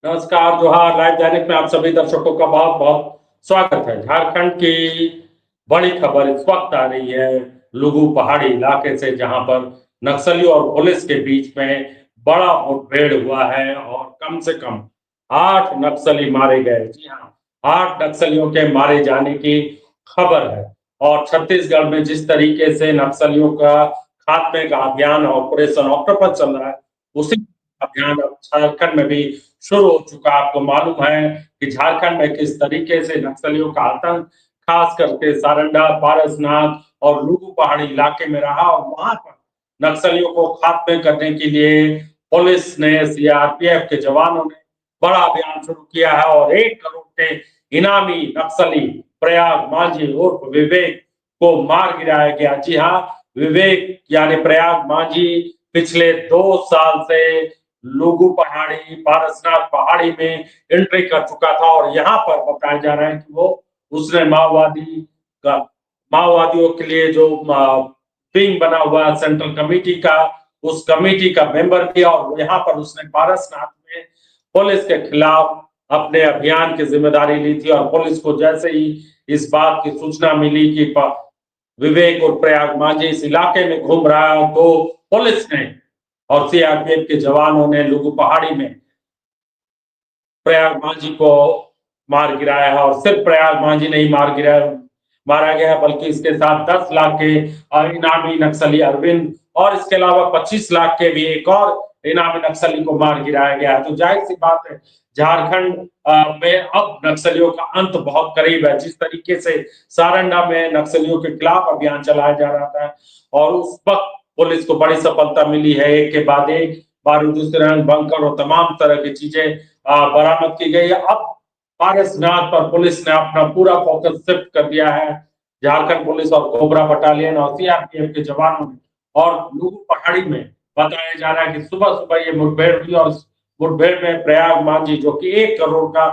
नमस्कार, जोहार। लाइव दैनिक में आप सभी दर्शकों का बहुत-बहुत स्वागत है। झारखंड की बड़ी खबर इस वक़्त आ रही है लुगु पहाड़ी इलाके से, जहाँ पर नक्सलियों और पुलिस के बीच में बड़ा मुठभेड़ हुआ है और कम से कम 8 नक्सली मारे गए। जी हाँ, 8 नक्सलियों के मारे जाने की खबर है और छत्तीसगढ़ में जिस तरीके से नक्सलियों का खात्मे का अभियान ऑपरेशन ऑक्टोपस चल रहा है, उसी अभियान अब झारखंड में भी शुरू हो चुका। आपको मालूम है कि झारखंड में किस तरीके से नक्सलियों का आतंक खास करके सारंडा, पारसनाथ और लुगु पहाड़ी इलाके में रहा और वहां पर नक्सलियों को खात्मे करने के लिए पुलिस ने, सीआरपीएफ के जवानों ने बड़ा अभियान शुरू किया है और 1 करोड़ के इनामी नक्सली प्रयाग माझी उर्फ विवेक को मार गिराया गया। जी हाँ, विवेक यानी प्रयाग माझी पिछले 2 साल से लुगु पहाड़ी, पारसनाथ पहाड़ी में एंट्री कर चुका था और यहाँ पर बताया जा रहा है कि वो उसने का माओवादियों के लिए जो विंग बना हुआ सेंट्रल कमेटी का, उस कमेटी का मेंबर भी, और यहाँ पर उसने पारसनाथ में पुलिस के खिलाफ अपने अभियान की जिम्मेदारी ली थी और पुलिस को जैसे ही इस बात की सूचना मिली कि विवेक और प्रयाग माझी इस इलाके में घूम रहा है, तो पुलिस ने और सीआरपीएफ के जवानों ने लुगु पहाड़ी में प्रयाग माझी को मार गिराया है और सिर्फ प्रयाग माझी नहीं मारा गया, बल्कि इसके साथ 10 लाख के इनामी नक्सली अरविंद और इसके अलावा 25 लाख के भी एक और इनामी नक्सली को मार गिराया गया है। तो जाहिर सी बात है, झारखंड में अब नक्सलियों का अंत बहुत करीब है। जिस तरीके से सारंडा में नक्सलियों के खिलाफ अभियान चलाया जा रहा था और उस वक्त पुलिस को बड़ी सफलता मिली है, एक के बाद एक बारूदी सुरंग, बंकर और तमाम तरह की चीजें बरामद की गई है। अब पारसनाथ पर पुलिस ने अपना पूरा फोकस शिफ्ट कर दिया है। झारखंड पुलिस और कोबरा बटालियन और सीआरपीएफ के जवानों ने, और लुगु पहाड़ी में बताया जा रहा है कि सुबह-सुबह ये मुठभेड़ हुई और मुठभेड़ में प्रयाग माझी, जो कि 1 करोड़ का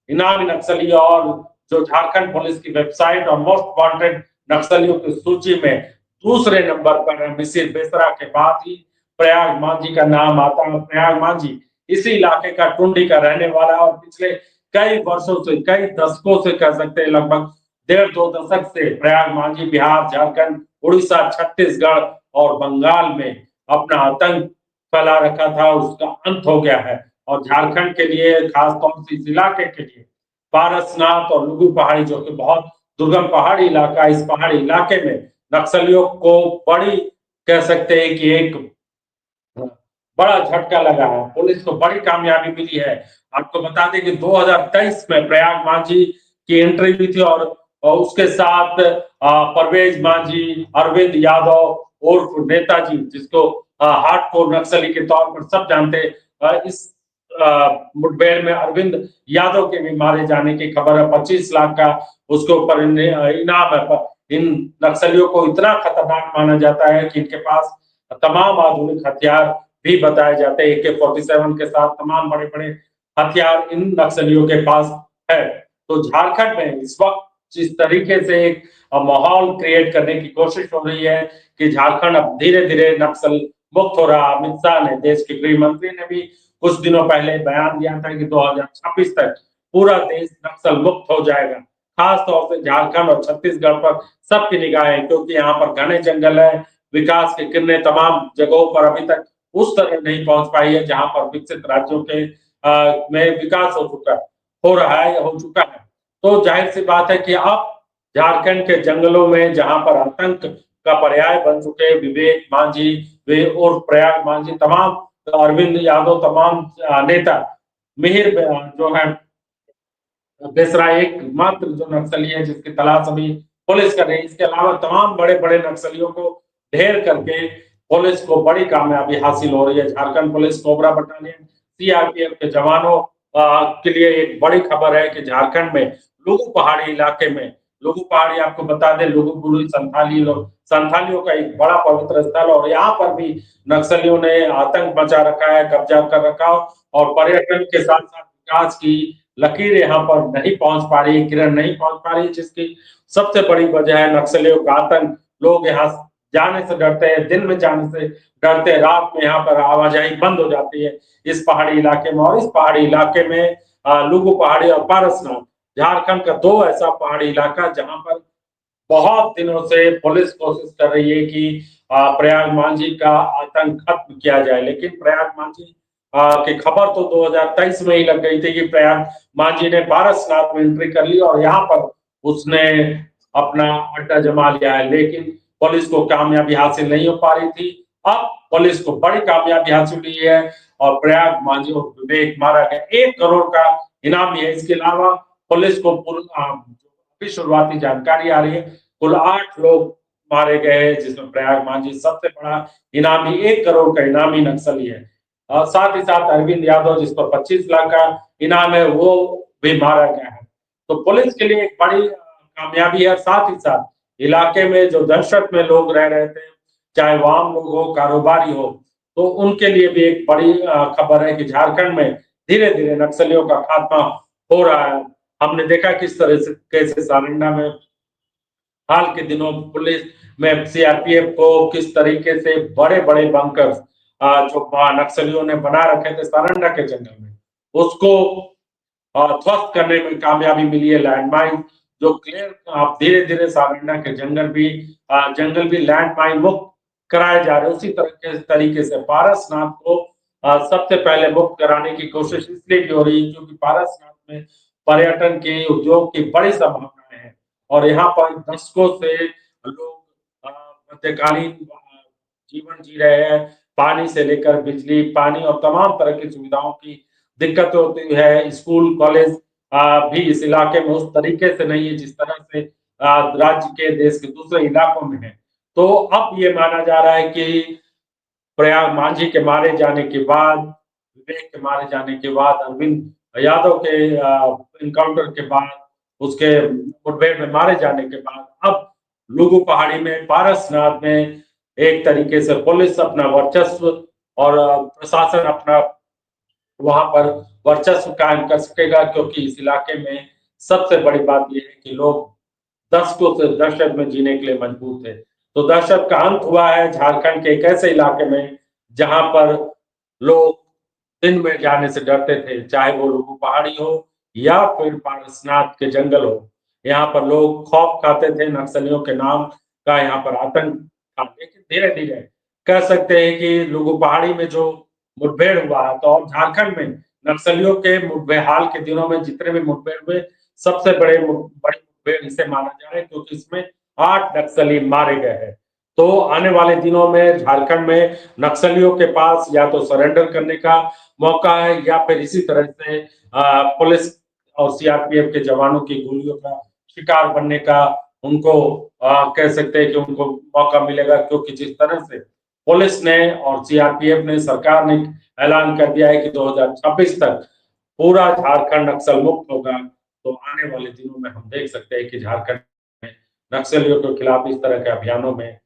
इनामी नक्सली और जो झारखंड पुलिस की वेबसाइट और मोस्ट वांटेड नक्सलियों की सूची में दूसरे नंबर पर है, मिसिर बेसरा के बाद ही प्रयाग माझी का नाम आता है। प्रयाग माझी इसी इलाके का, टुंडी का रहने वाला और पिछले कई वर्षों से, कई दशकों से कह सकते हैं, लगभग 1.5-2 दशक से प्रयाग माझी बिहार, झारखंड, उड़ीसा, छत्तीसगढ़ और बंगाल में अपना आतंक फैला रखा था, उसका अंत हो गया है। और झारखंड के लिए, खास तौर से इस इलाके के लिए, पारसनाथ और लुगु पहाड़ी, जो कि बहुत दुर्गम पहाड़ी इलाका, इस पहाड़ी इलाके में नक्सलियों को बड़ी, कह सकते हैं कि एक बड़ा झटका लगा है। पुलिस को बड़ी कामयाबी मिली है। आपको बता दें कि 2023 में प्रयाग माझी की एंट्री हुई थी और उसके साथ परवेज माझी, अरविंद यादव उर्फ नेताजी, जिसको हार्डकोर नक्सली के तौर पर सब जानते हैं, इस मुठभेड़ में अरविंद यादव के भी मारे जाने की खबर है। 25 लाख का उसके ऊपर इनाम है। इन नक्सलियों को इतना खतरनाक माना जाता है कि इनके पास तमाम आधुनिक हथियार भी बताए जाते हैं। AK-47 के साथ तमाम बड़े-बड़े हथियार इन नक्सलियों के पास है। तो झारखंड में इस वक्त जिस तरीके से एक माहौल क्रिएट करने की कोशिश हो रही है कि झारखंड अब धीरे-धीरे नक्सल मुक्त हो रहा। अमित शाह ने, देश के गृह मंत्री ने भी कुछ दिनों पहले बयान दिया था कि 2026 तक पूरा देश नक्सल मुक्त हो जाएगा। खास तौर से झारखंड और छत्तीसगढ़ पर सबकी निगाहें, क्योंकि यहाँ पर घने जंगल है, विकास की किरणें तमाम जगहों पर अभी तक उस तरह नहीं पहुंच पाई है जहां पर विकसित राज्यों के में विकास हो रहा है या हो चुका है। तो जाहिर सी बात है कि अब झारखंड के जंगलों में, जहां पर आतंक का पर्याय बन चुके विवेक माझी वे और प्रयाग माझी, तमाम अरविंद यादव, तमाम नेता, मिहिर जो है बेसरा एकमात्र जो नक्सली है जिसकी तलाश अभी पुलिस कर रही है। इसके अलावा तमाम बड़े-बड़े नक्सलियों को ढेर करके पुलिस को बड़ी कामयाबी हासिल हो रही है। Jharkhand police, cobra battalion, CRPF के जवानों के लिए एक बड़ी खबर है कि झारखंड में लुगु पहाड़ी इलाके में, लुगु पहाड़ी आपको बता दें, लुगु बुरु संथालियों का एक बड़ा पवित्र स्थल, और यहाँ पर भी नक्सलियों ने आतंक मचा रखा है, कब्जा कर रखा और पर्यटन के साथ-साथ विकास की लकीर यहाँ पर नहीं पहुंच पा रही, किरण नहीं पहुंच पा रही, जिसकी सबसे बड़ी वजह है नक्सलियों का आतंक। लोग यहाँ जाने से डरते हैं, दिन में जाने से डरते हैं, रात में यहाँ पर आवाजाही बंद हो जाती है इस पहाड़ी इलाके में। और इस पहाड़ी इलाके में लुगु पहाड़ी और पारसनाथ, झारखंड का 2 ऐसा पहाड़ी इलाका जहाँ पर बहुत दिनों से पुलिस कोशिश कर रही है कि प्रयाग मांझी का आतंक खत्म किया जाए, लेकिन प्रयाग मांझी की खबर तो 2023 में ही लग गई थी कि प्रयाग मांझी ने पारसनाथ में एंट्री कर ली और यहाँ पर उसने अपना अड्डा जमा लिया है, लेकिन पुलिस को कामयाबी हासिल नहीं हो पा रही थी। अब पुलिस को बड़ी कामयाबी हासिल हुई है और प्रयाग मांझी और विवेक मारा गया। 1 करोड़ का इनाम है। इसके अलावा पुलिस को अभी शुरुआती जानकारी आ रही है, कुल 8 लोग मारे गए हैं, जिसमें प्रयाग मांझी सबसे बड़ा इनामी 1 करोड़ का इनामी नक्सली है। साथ ही साथ अरविंद यादव, जिस पर 25 लाख का इनाम है, वो भी मारा गया है। तो पुलिस के लिए एक बड़ी कामयाबी है। साथ ही साथ इलाके में जो दहशत में लोग रह रहे थे, चाहे वो आम लोग हो, कारोबारी हो, तो उनके लिए भी एक बड़ी खबर है कि झारखंड में धीरे-धीरे नक्सलियों का खात्मा हो रहा है। हमने देखा किस तरह से कैसे सारंडा में हाल के दिनों पुलिस में सीआरपीएफ को किस तरीके से बड़े-बड़े बंकर्स जो नक्सलियों ने बना रखे थे सारंडा के जंगल में, उसको ध्वस्त करने में कामयाबी मिली है। लैंडमाइन जो क्लियर धीरे-धीरे सारंडा के जंगल भी लैंडमाइन मुक्त कराए जा रहे हैं। उसी तरह के तरीके से पारसनाथ को सबसे पहले मुक्त कराने की कोशिश इसलिए भी हो रही है क्योंकि पारसनाथ में पर्यटन के उद्योग की बड़ी संभावनाएँ हैं और यहाँ पर दशकों से लोग मध्यकालीन जीवन जी रहे हैं। पानी से लेकर बिजली, पानी और तमाम तरह की सुविधाओं की दिक्कत होती है। स्कूल, कॉलेज भी इस इलाके में उस तरीके से नहीं है जिस तरह से राज्य के, देश के दूसरे इलाकों में है। तो अब ये माना जा रहा है कि प्रयाग मांझी के मारे जाने के बाद, विवेक के मारे जाने के बाद, अरविंद यादव के एनकाउंटर के बाद, उसके मुठभेड़ में मारे जाने के बाद, अब लुगु पहाड़ी में, पारसनाथ में एक तरीके से पुलिस अपना वर्चस्व और प्रशासन अपना वहाँ पर वर्चस्व कायम कर सकेगा क्योंकि इस इलाके में सबसे बड़ी बात ये है कि लोग दशकों से दहशत में जीने के लिए मजबूर थे। तो दहशत का अंत हुआ है झारखंड के एक ऐसे इलाके में जहाँ पर लोग दिन में जाने से डरते थे, चाहे वो लुगु पहाड़ी हो या फिर पारसनाथ के जंगल हो। यहाँ पर लोग खौफ खाते थे, नक्सलियों के नाम का यहाँ पर आतंक था। लेकिन धीरे-धीरे कह सकते हैं कि लुगु पहाड़ी में जो मुठभेड़ हुआ है, तो और झारखंड में नक्सलियों के मुठभेड़ हाल के दिनों में जितने भी मुठभेड़ हुए, सबसे बड़ी मुठभेड़ इसे माना जा रहा है क्योंकि इसमें 8 नक्सली मारे गए हैं। तो आने वाले दिनों में झारखंड में नक्सलियों के पास या तो सरेंडर करने का मौका है या फिर इसी तरह से पुलिस और सीआरपीएफ के जवानों की गोलियों का शिकार बनने का उनको कह सकते हैं कि उनको मौका मिलेगा क्योंकि जिस तरह से पुलिस ने और सीआरपीएफ ने, सरकार ने ऐलान कर दिया है कि 2026 तक पूरा झारखंड नक्सल मुक्त होगा। तो आने वाले दिनों में हम देख सकते हैं कि झारखंड में नक्सलियों के खिलाफ इस तरह के अभियानों में